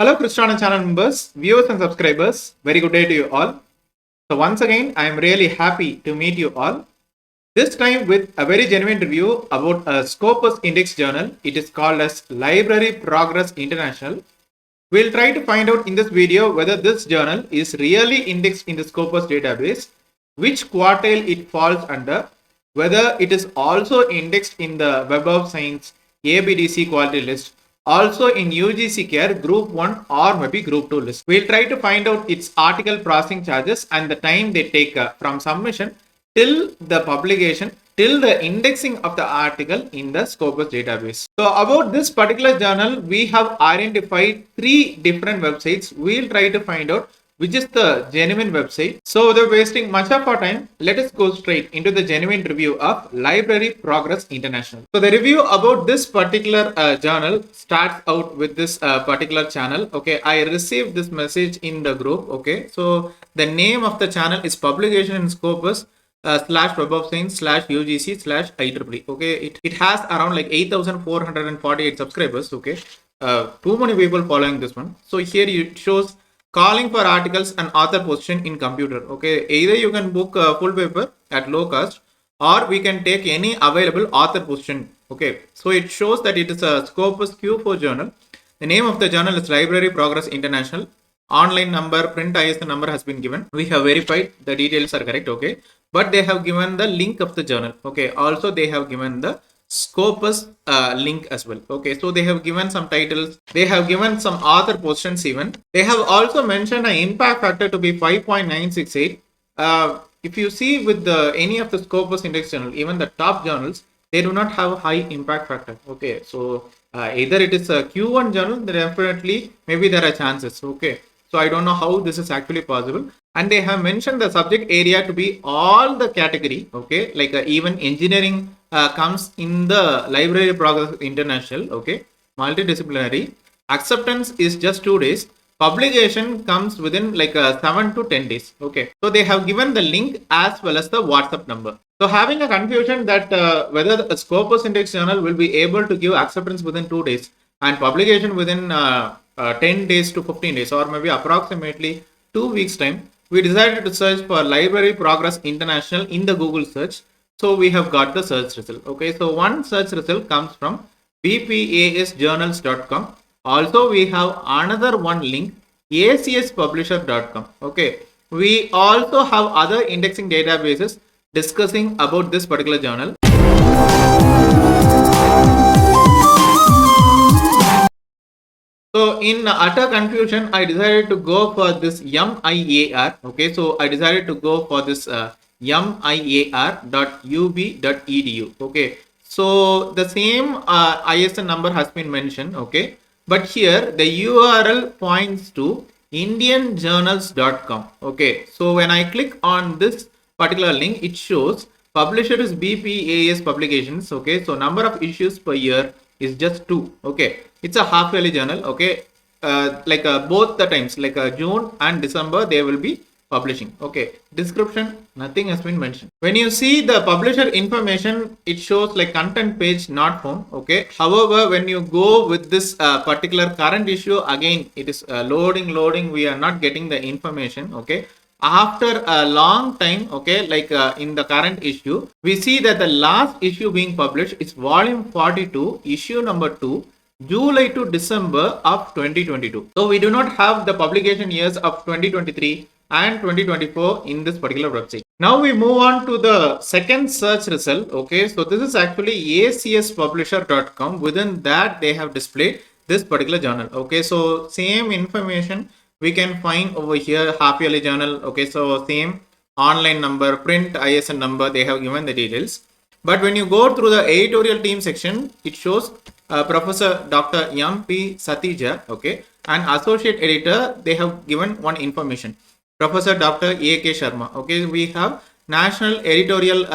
Hello, Christo Ananth channel members, viewers and subscribers. Very good day to you all. So once again, I am really happy to meet you all. This time with a very genuine review about a Scopus index journal. It is called as Library Progress International. We'll try to find out in this video whether this journal is really indexed in the Scopus database, which quartile it falls under, whether it is also indexed in the Web of Science ABDC quality list, also in UGC Care Group 1 or maybe Group 2 list. We'll try to find out its article processing charges and the time they take from submission till the publication, till the indexing of the article in the Scopus database. So about this particular journal, we have identified 3 different websites. We'll try to find out which is the genuine website. So without wasting much of our time, let us go straight into the genuine review of Library Progress International. So the review about this particular journal starts out with this particular channel. Okay, I received this message in the group. Okay, so the name of the channel is Publication in Scopus / Web of Science / UGC / IEEE. Okay, it has around like 8,448 subscribers. Okay, too many people following this one. So here it shows calling for articles and author position in computer. Okay, either you can book a full paper at low cost or we can take any available author position. Okay, so it shows that it is a Scopus Q4 journal. The name of the journal is Library Progress International. Online number, print ISN number has been given. We have verified the details are correct. Okay, but they have given the link of the journal. Okay, also they have given the Scopus link as well. Okay, so they have given some titles, they have given some author positions even. They have also mentioned an impact factor to be 5.968. If you see with any of the Scopus index journal, even the top journals, they do not have high impact factor. Okay, so either it is a Q1 journal, then definitely maybe there are chances. Okay, so I don't know how this is actually possible. And they have mentioned the subject area to be all the category. Okay, like even engineering comes in the Library Progress International. Okay, multidisciplinary. Acceptance is just 2 days. Publication comes within like 7 to 10 days. Okay, so they have given the link as well as the WhatsApp number. So having a confusion that whether the Scopus index journal will be able to give acceptance within 2 days and publication within 10 days to 15 days or maybe approximately 2 weeks time, we decided to search for Library Progress International in the Google search. So we have got the search result. Okay, so one search result comes from bpasjournals.com. Also we have another one link, acspublisher.com. Okay, we also have other indexing databases discussing about this particular journal. So in utter confusion, I decided to go for this MIAR. Okay, so I decided to go for this miar.ub.edu. Okay, so the same ISN number has been mentioned. Okay, but here the URL points to indianjournals.com. Okay, so when I click on this particular link, it shows publisher is BPAS publications. Okay, so number of issues per year is just 2. Okay, it's a half yearly journal. Okay, both the times like June and December they will be publishing. Okay, description, nothing has been mentioned. When you see the publisher information, it shows like content page not found. Okay, however, when you go with this particular current issue, again it is loading, we are not getting the information. Okay, after a long time, okay, like in the current issue, we see that the last issue being published is volume 42, issue number 2, July to December of 2022. So we do not have the publication years of 2023 and 2024 in this particular website. Now we move on to the second search result. Okay, so this is actually acspublisher.com. Within that they have displayed this particular journal. Okay, so same information we can find over here, half yearly journal. Okay, so same online number, print ISN number, they have given the details. But when you go through the editorial team section, it shows Professor Dr. M.P. Satija, okay, and associate editor, they have given one information, Professor Dr. A.K. Sharma. Okay, we have National Editorial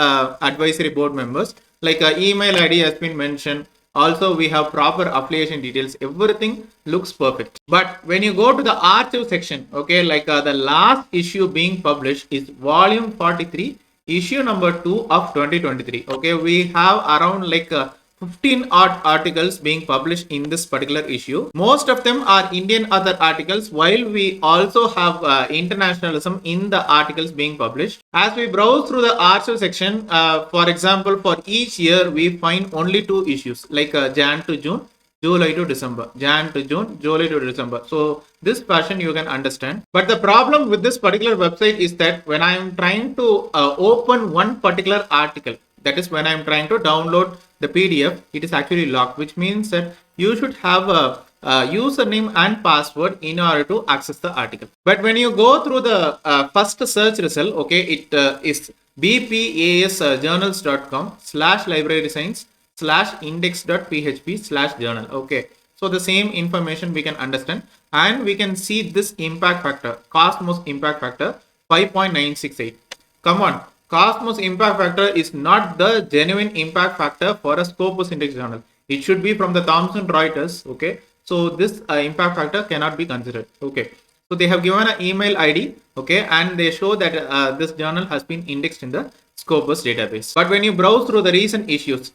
Advisory Board members, like email ID has been mentioned. Also, we have proper affiliation details. Everything looks perfect. But when you go to the archive section, okay, like the last issue being published is volume 43, issue number 2 of 2023. Okay, we have around like 15 odd articles being published in this particular issue. Most of them are Indian author articles, while we also have internationalism in the articles being published. As we browse through the archive section, for example, for each year we find only 2 issues, like Jan to June, July to December, Jan to June, July to December. So this passion you can understand. But the problem with this particular website is that when I am trying to open one particular article, that is when I am trying to download the PDF, it is actually locked, which means that you should have a username and password in order to access the article. But when you go through the first search result, okay, it is bpasjournals.com/library science /index.php/journal. Okay, so the same information we can understand, and we can see this impact factor, Cosmos impact factor 5.968. Come on, Cosmos impact factor is not the genuine impact factor for a Scopus index journal. It should be from the Thomson Reuters. Okay, so this impact factor cannot be considered. Okay, so they have given an email ID. Okay, and they show that this journal has been indexed in the Scopus database. But when you browse through the recent issues,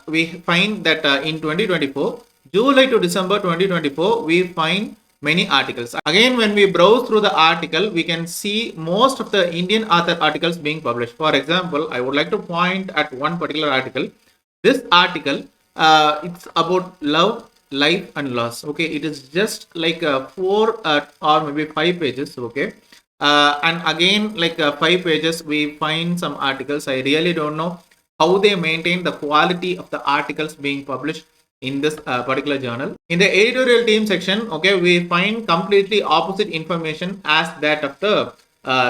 we find that in 2024, July to December 2024, we find many articles. Again, when we browse through the article, we can see most of the Indian author articles being published. For example, I would like to point at one particular article. This article, it's about love, life and loss. Okay, it is just like 4 or maybe 5 pages. Okay, and again, like 5 pages, we find some articles. I really don't know how they maintain the quality of the articles being published in this particular journal. In the editorial team section, okay, we find completely opposite information as that of the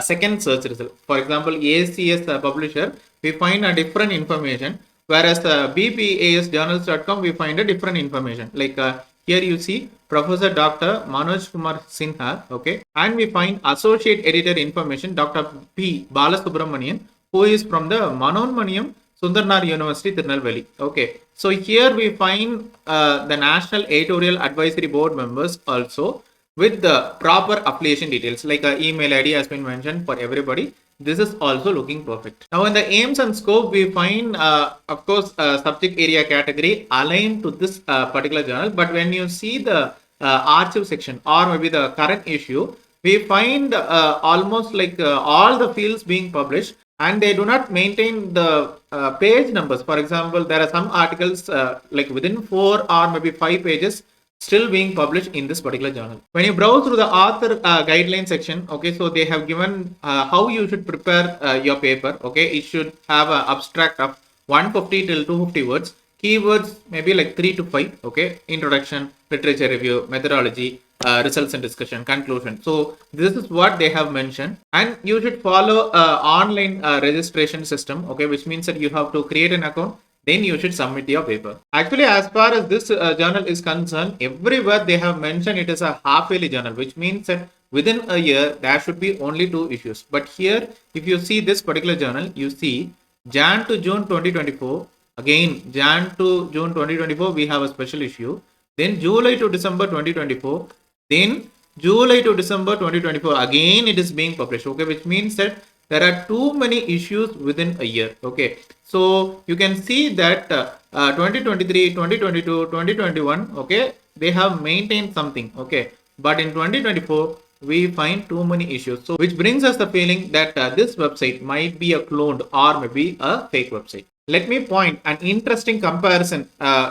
second search result. For example, ACS publisher, we find a different information, whereas the BPASjournals.com, we find a different information. Like here you see Professor Dr. Manoj Kumar Sinha, okay, and we find associate editor information, Dr. P. Balasubramanian, who is from the Manonmaniam Sundarnar University, Tirunelveli. Okay, so here we find the National Editorial Advisory Board members also with the proper affiliation details, like email ID has been mentioned for everybody. This is also looking perfect. Now in the aims and scope, we find of course subject area category aligned to this particular journal. But when you see the archive section or maybe the current issue, we find almost like all the fields being published, and they do not maintain the page numbers. For example, there are some articles like within 4 or maybe 5 pages still being published in this particular journal. When you browse through the author guideline section, okay, so they have given how you should prepare your paper. Okay, it should have an abstract of 150 till 250 words, keywords maybe like 3 to 5. Okay, introduction, literature review, methodology, results and discussion, conclusion. So this is what they have mentioned, and you should follow online registration system. Okay, which means that you have to create an account, then you should submit your paper. Actually, as far as this journal is concerned, everywhere they have mentioned it is a half-yearly journal, which means that within a year there should be only 2 issues. But here, if you see this particular journal, you see Jan to June 2024. Again, Jan to June 2024, we have a special issue. Then July to December 2024. Then July to December 2024. Again, it is being published. Okay, which means that there are too many issues within a year. Okay, so you can see that 2023, 2022, 2021, okay, they have maintained something. Okay, but in 2024 we find too many issues, so which brings us the feeling that this website might be a cloned or maybe a fake website. Let me point an interesting comparison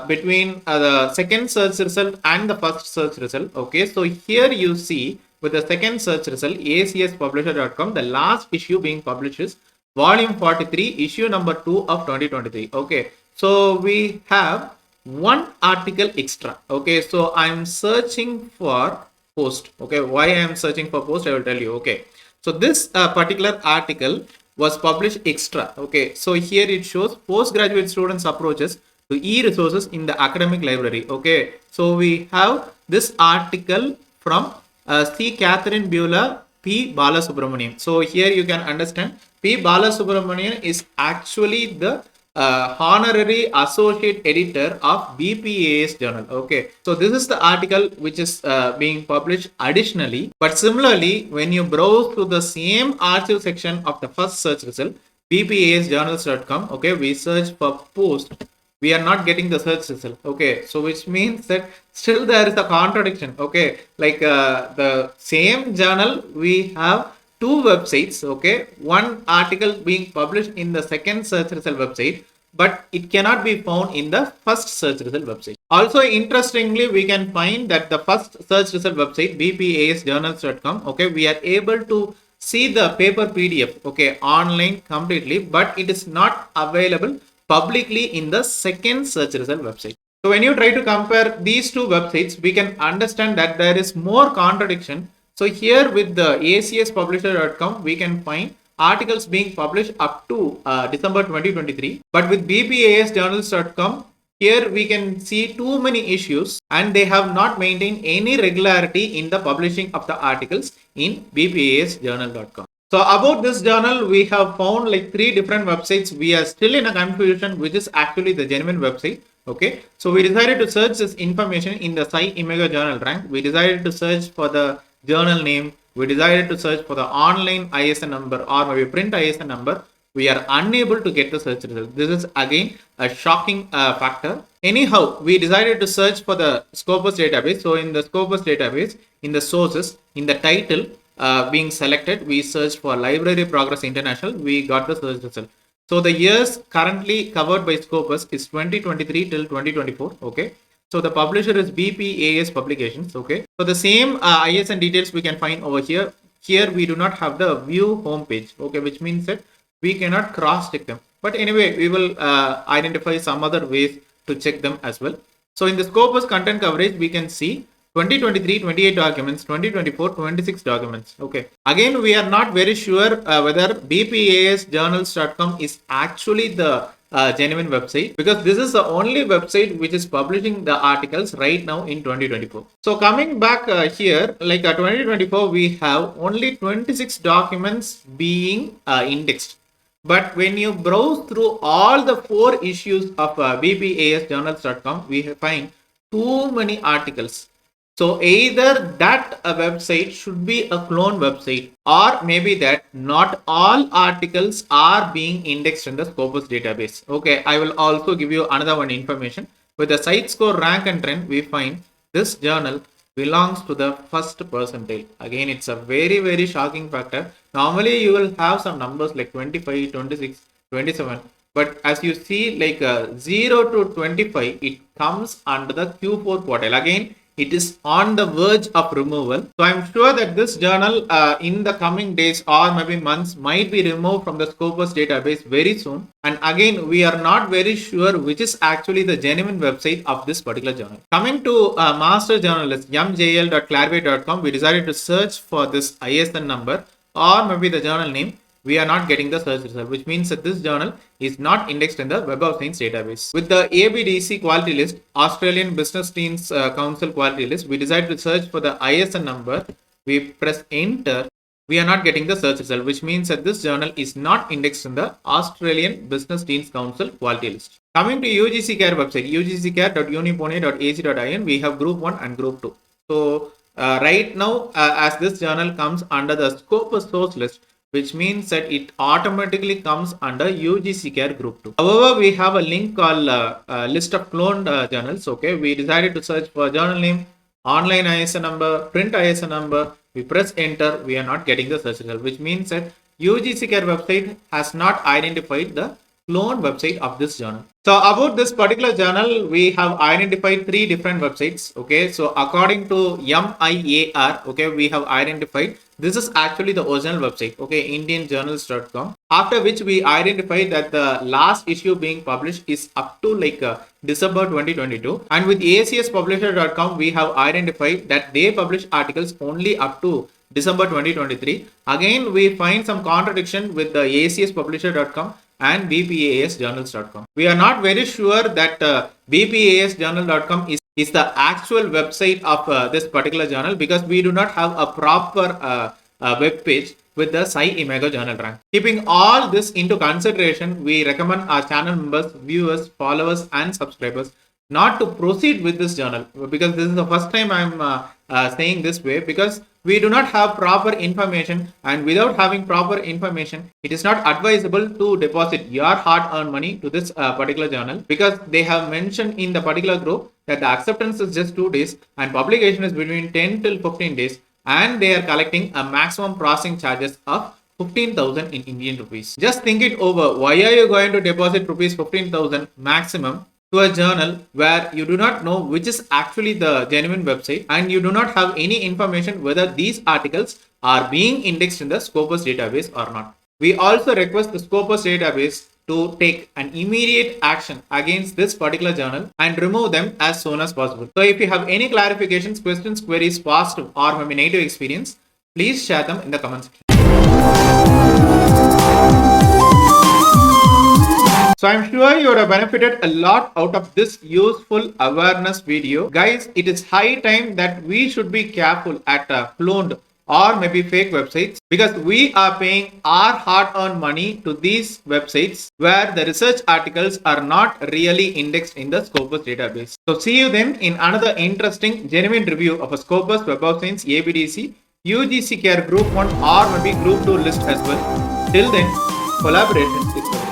between the second search result and the first search result. Okay, so here you see with the second search result, acspublisher.com, the last issue being published is volume 43, issue number 2 of 2023. Okay, so we have one article extra. Okay, so I'm searching for post. Okay, why I am searching for post, I will tell you. Okay, so this particular article was published extra. Okay, so here it shows postgraduate students approaches to e-resources in the academic library. Okay, so we have this article from C. Catherine Beulah, P. Balasubramanian. So here you can understand P. Balasubramanian is actually the honorary associate editor of BPAS journal. Okay, so this is the article which is being published additionally. But similarly, when you browse through the same archive section of the first search result, bpasjournals.com, okay, we search for post. we are not getting the search result. Okay, so which means that still there is a contradiction. Okay, like the same journal, we have two websites. Okay, one article being published in the second search result website, but it cannot be found in the first search result website. Also, interestingly, we can find that the first search result website, bpasjournals.com, okay, we are able to see the paper PDF, okay, online completely, but it is not available publicly in the second search result website. So when you try to compare these two websites, we can understand that there is more contradiction. So here with the acspublisher.com, we can find articles being published up to December 2023. But with bpasjournals.com, here we can see too many issues and they have not maintained any regularity in the publishing of the articles in bpasjournal.com. So about this journal, we have found like 3 different websites. We are still in a confusion which is actually the genuine website. Okay, so we decided to search this information in the Sci-Image journal rank. We decided to search for the journal name. We decided to search for the online ISN number or maybe print ISN number. We are unable to get the search result. This is again a shocking factor. Anyhow, we decided to search for the Scopus database. So in the Scopus database, in the sources, in the title being selected, we searched for Library Progress International. We got the search result. So the years currently covered by Scopus is 2023 till 2024. Okay. So the publisher is BPAS Publications. Okay. So the same ISN details we can find over here. Here we do not have the view homepage. Okay, which means that we cannot cross check them. But anyway, we will identify some other ways to check them as well. So in the Scopus content coverage, we can see 2023 28 documents, 2024 26 documents. Okay, again we are not very sure whether bpasjournals.com is actually the genuine website, because this is the only website which is publishing the articles right now in 2024. So coming back here, like 2024 we have only 26 documents being indexed. But when you browse through all the 4 issues of bpasjournals.com, we find too many articles. So either that a website should be a clone website, or maybe that not all articles are being indexed in the Scopus database. Okay, I will also give you another one information. With the site score rank and trend, we find this journal belongs to the first percentile. Again, it's a very shocking factor. Normally you will have some numbers like 25, 26, 27. But as you see, like 0 to 25, it comes under the Q4 quartile. Again, it is on the verge of removal. So I'm sure that this journal in the coming days or maybe months might be removed from the Scopus database very soon. And again, we are not very sure which is actually the genuine website of this particular journal. Coming to master journalist mjl.clarivate.com, we decided to search for this ISN number or maybe the journal name. We are not getting the search result, which means that this journal is not indexed in the Web of Science database. With the ABDC quality list, Australian Business Teams Council quality list, we decided to search for the ISN number. We press enter. We are not getting the search result, which means that this journal is not indexed in the Australian Business Teams Council quality list. Coming to UGC Care website, ugccare.unipone.ac.in, we have group 1 and group 2. So right now, as this journal comes under the Scopus source list, which means that it automatically comes under UGC Care Group 2. However, we have a link called list of cloned journals. Okay, we decided to search for journal name, online ISN number, print ISN number. We press enter. We are not getting the search result, which means that UGC Care website has not identified the clone website of this journal. So about this particular journal, we have identified 3 different websites. Okay, so according to MIAR, okay, we have identified this is actually the original website, okay, indianjournals.com. After which we identified that the last issue being published is up to like December 2022. And with acspublisher.com, we have identified that they publish articles only up to December 2023. Again, we find some contradiction with the acspublisher.com and bpasjournals.com. We are not very sure that bpasjournal.com is the actual website of this particular journal, because we do not have a proper web page with the Sci-Image journal rank. Keeping all this into consideration, we recommend our channel members, viewers, followers and subscribers not to proceed with this journal, because this is the first time I'm saying this way because we do not have proper information, and without having proper information, it is not advisable to deposit your hard-earned money to this particular journal, because they have mentioned in the particular group that the acceptance is just 2 days and publication is between 10 till 15 days, and they are collecting a maximum processing charges of 15,000 in Indian rupees. Just think it over. Why are you going to deposit rupees 15,000 maximum to a journal where you do not know which is actually the genuine website, and you do not have any information whether these articles are being indexed in the Scopus database or not? We also request the Scopus database to take an immediate action against this particular journal and remove them as soon as possible. So if you have any clarifications, questions, queries, positive or maybe negative experience, please share them in the comments section. So I'm sure you would have benefited a lot out of this useful awareness video. Guys, it is high time that we should be careful at cloned or maybe fake websites, because we are paying our hard-earned money to these websites where the research articles are not really indexed in the Scopus database. So see you then in another interesting genuine review of a Scopus Web of Science ABDC UGC Care Group 1 or maybe Group 2 list as well. Till then, collaboration is